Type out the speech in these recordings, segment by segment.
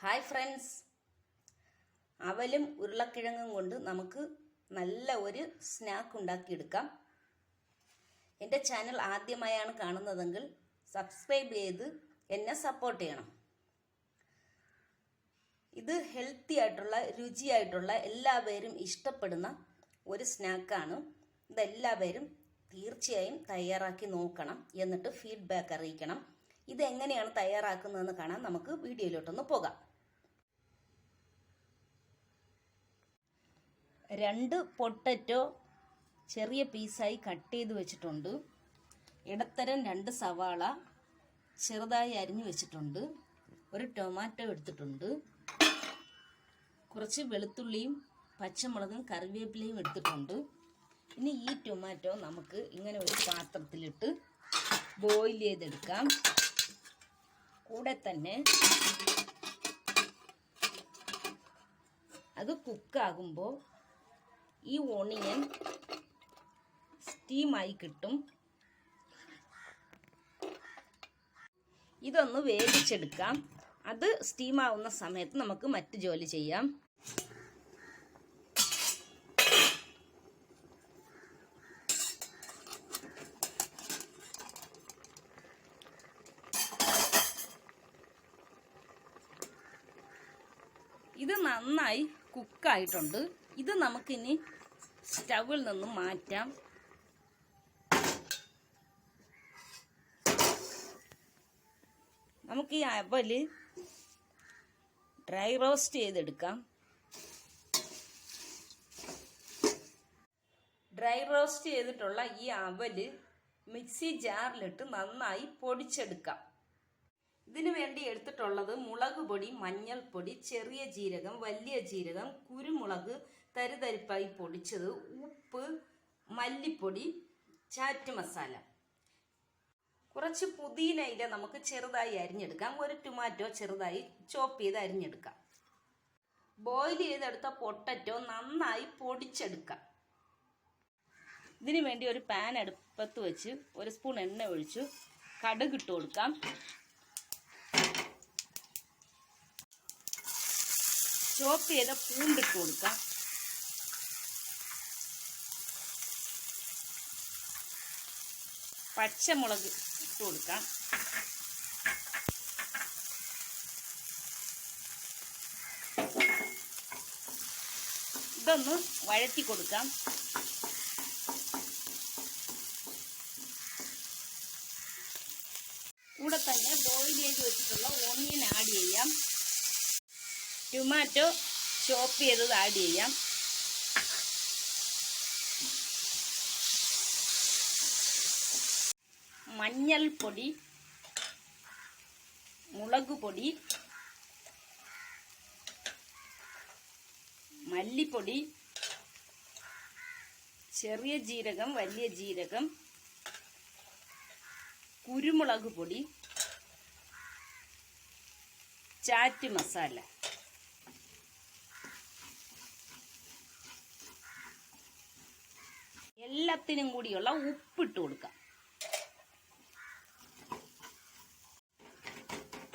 Hi friends, അവലും ഉരുളക്കിഴങ്ങും കൊണ്ട് നമുക്ക് നല്ല ഒരു സ്നാക്ക് ഉണ്ടാക്കിയെടുക്കാം. എൻ്റെ ചാനൽ ആദ്യമായാണ് കാണുന്നതെങ്കിൽ സബ്സ്ക്രൈബ് ചെയ്ത് എന്നെ സപ്പോർട്ട് ചെയ്യണം. ഇത് ഹെൽത്തി ആയിട്ടുള്ള രുചിയായിട്ടുള്ള എല്ലാവരും ഇഷ്ടപ്പെടുന്ന ഒരു സ്നാക്കാണ്. ഇതെല്ലാവരും തീർച്ചയായും തയ്യാറാക്കി നോക്കണം, എന്നിട്ട് ഫീഡ്ബാക്ക് അറിയിക്കണം. ഇതെങ്ങനെയാണ് തയ്യാറാക്കുന്നതെന്ന് കാണാൻ നമുക്ക് വീഡിയോയിലോട്ടൊന്ന് പോകാം. 2 പൊട്ടറ്റോ ചെറിയ പീസായി കട്ട് ചെയ്ത് വെച്ചിട്ടുണ്ട്. ഇടത്തരം 2 സവാള ചെറുതായി അരിഞ്ഞു വെച്ചിട്ടുണ്ട്. ഒരു ടൊമാറ്റോ എടുത്തിട്ടുണ്ട്. കുറച്ച് വെളുത്തുള്ളിയും പച്ചമുളകും കറിവേപ്പിലയും എടുത്തിട്ടുണ്ട്. ഇനി ഈ ടൊമാറ്റോ നമുക്ക് ഇങ്ങനെ ഒരു പാത്രത്തിലിട്ട് ബോയിൽ ചെയ്തെടുക്കാം. കൂടെ തന്നെ അത് കുക്കാകുമ്പോൾ ഈ ഓണിയൻ സ്റ്റീമായി കിട്ടും. ഇതൊന്ന് വേവിച്ചെടുക്കാം. അത് സ്റ്റീമാവുന്ന സമയത്ത് നമുക്ക് മറ്റ് ജോലി ചെയ്യാം. ഇത് നന്നായി കുക്കായിട്ടുണ്ട്. ഇത് നമുക്കിനി സ്റ്റവിൽ നിന്നും മാറ്റാം. നമുക്ക് ഈ അവല് ഡ്രൈ റോസ്റ്റ് ചെയ്തെടുക്കാം. ഡ്രൈ റോസ്റ്റ് ചെയ്തിട്ടുള്ള ഈ അവല് മിക്സി ജാറിലിട്ട് നന്നായി പൊടിച്ചെടുക്കാം. ഇതിനു വേണ്ടി എടുത്തിട്ടുള്ളത് മുളക് പൊടി, മഞ്ഞൾപ്പൊടി, ചെറിയ ജീരകം, വലിയ ജീരകം, കുരുമുളക് തരിതരിപ്പായി പൊടിച്ചത്, ഉപ്പ്, മല്ലിപ്പൊടി, ചാറ്റ് മസാല, കുറച്ച് പുതിന ഇല നമുക്ക് ചെറുതായി അരിഞ്ഞെടുക്കാം. ഒരു ടൊമാറ്റോ ചെറുതായി ചോപ്പ് ചെയ്ത് അരിഞ്ഞെടുക്കാം. ബോയിൽ ചെയ്തെടുത്ത പൊട്ടറ്റോ നന്നായി പൊടിച്ചെടുക്കാം. ഇതിനു വേണ്ടി ഒരു പാൻ അടുപ്പത്ത് വെച്ച് 1 സ്പൂൺ എണ്ണ ഒഴിച്ചു കടുക് ഇട്ട് കൊടുക്കാം. ചോപ്പ് ചെയ്ത പൂണ്ടിട്ട് കൊടുക്കാം. പച്ചമുളക് ഇട്ട് കൊടുക്കാം. ഇതൊന്ന് വഴറ്റി കൊടുക്കാം. കൂടെ തന്നെ ബോയിൽ ചെയ്ത് വെച്ചിട്ടുള്ള ഓണിയൻ ആഡ് ചെയ്യാം. ടൊമാറ്റോ ചോപ്പ് ചെയ്തത് ആഡ് ചെയ്യാം. മഞ്ഞൾപ്പൊടി, മുളക് പൊടി, മല്ലിപ്പൊടി, ചെറിയ ജീരകം, വലിയ ജീരകം, കുരുമുളക് പൊടി, ചാറ്റ് മസാല, എല്ലാത്തിനും കൂടിയുള്ള ഉപ്പിട്ട് കൊടുക്കാം.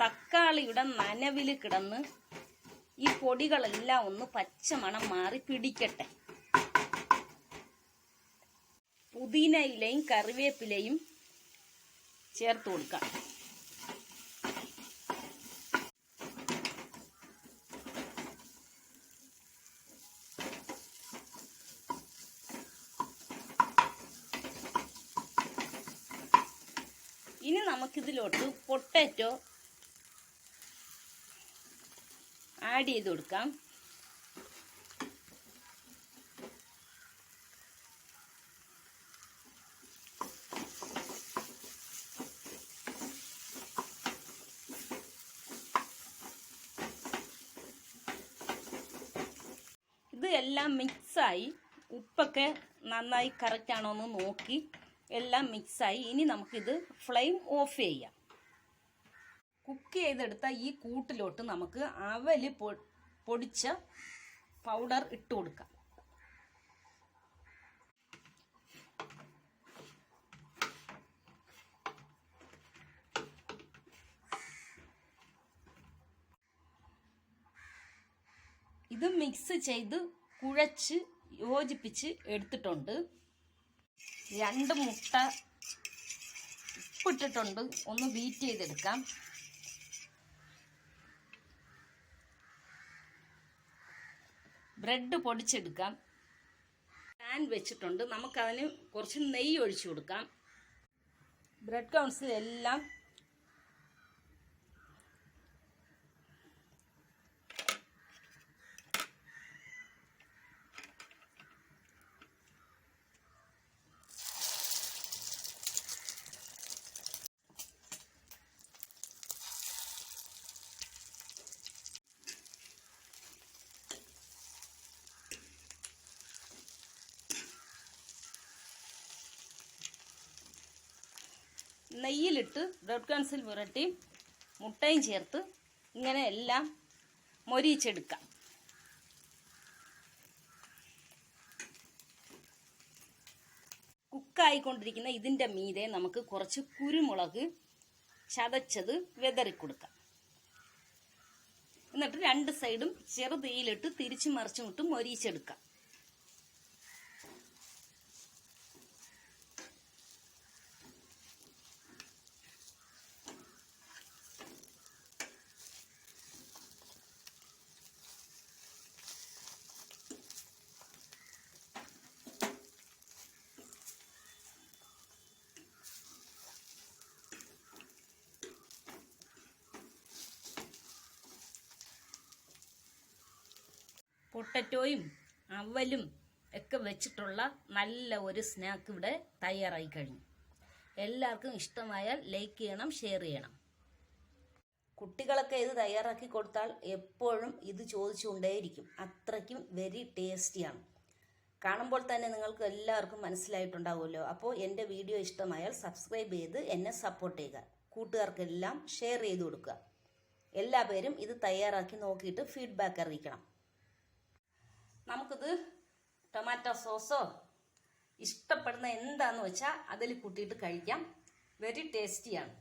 തക്കാളിയുടെ നനവിൽ കിടന്ന് ഈ പൊടികളെല്ലാം ഒന്ന് പച്ചമണം മാറി പിടിക്കട്ടെ. പുതിന ഇലയും കറിവേപ്പിലയും ചേർത്ത് കൊടുക്കാം. ഇനി നമുക്കിതിലോട്ട് പൊട്ടാറ്റോ ആഡ് ചെയ്ത് കൊടുക്കാം. ഇത് എല്ലാം മിക്സായി, ഉപ്പൊക്കെ നന്നായി കറക്റ്റ് ആണോ എന്ന് നോക്കി എല്ലാം മിക്സായി. ഇനി നമുക്കിത് ഫ്ലെയിം ഓഫ് ചെയ്യാം. കുക്ക് ചെയ്തെടുത്ത ഈ കൂട്ടിലോട്ട് നമുക്ക് അവല് പൊടിച്ച പൗഡർ ഇട്ട് കൊടുക്കാം. ഇത് മിക്സ് ചെയ്ത് കുഴച്ച് യോജിപ്പിച്ച് എടുത്തിട്ടുണ്ട്. 2 മുട്ട ഉപ്പിട്ടിട്ടുണ്ട്. ഒന്ന് ബീറ്റ് ചെയ്തെടുക്കാം. ബ്രെഡ് പൊടിച്ചെടുക്കാം. പാൻ വെച്ചിട്ടുണ്ട്. നമുക്കതിന് കുറച്ച് നെയ്യ് ഒഴിച്ചു കൊടുക്കാം. ബ്രെഡ് ക്രംസ് എല്ലാം നെയ്യിലിട്ട് ബ്രെഡ് ക്രംസിൽ പുരട്ടി മുട്ടയും ചേർത്ത് ഇങ്ങനെ എല്ലാം മൊരിയിച്ചെടുക്കാം. കുക്കായിക്കൊണ്ടിരിക്കുന്ന ഇതിൻ്റെ മീതെ നമുക്ക് കുറച്ച് കുരുമുളക് ചതച്ചത് വിതറിക്കൊടുക്കാം. എന്നിട്ട് 2 സൈഡും ചെറുതീയിലിട്ട് തിരിച്ചു മറിച്ചും ഇട്ട് മൊരിയിച്ചെടുക്കാം. പൊട്ടറ്റോയും അവലും ഒക്കെ വെച്ചിട്ടുള്ള നല്ല ഒരു സ്നാക്ക് ഇവിടെ തയ്യാറായി കഴിഞ്ഞു. എല്ലാവർക്കും ഇഷ്ടമായാൽ ലൈക്ക് ചെയ്യണം, ഷെയർ ചെയ്യണം. കുട്ടികളൊക്കെ ഇത് തയ്യാറാക്കി കൊടുത്താൽ എപ്പോഴും ഇത് ചോദിച്ചുകൊണ്ടേയിരിക്കും. അത്രയ്ക്കും വെരി ടേസ്റ്റിയാണ്. കാണുമ്പോൾ തന്നെ നിങ്ങൾക്ക് എല്ലാവർക്കും മനസ്സിലായിട്ടുണ്ടാവുമല്ലോ. അപ്പോൾ എൻ്റെ വീഡിയോ ഇഷ്ടമായാൽ സബ്സ്ക്രൈബ് ചെയ്ത് എന്നെ സപ്പോർട്ട് ചെയ്യുക. കൂട്ടുകാർക്കെല്ലാം ഷെയർ ചെയ്ത് കൊടുക്കുക. എല്ലാ പേരും ഇത് തയ്യാറാക്കി നോക്കിയിട്ട് ഫീഡ്ബാക്ക് അറിയിക്കണം. നമുക്കിത് ടൊമാറ്റോ സോസോ ഇഷ്ടപ്പെടുന്ന എന്താണെന്ന് വെച്ചാൽ അതിൽ കൂട്ടിയിട്ട് കഴിക്കാം. വെരി ടേസ്റ്റിയാണ്.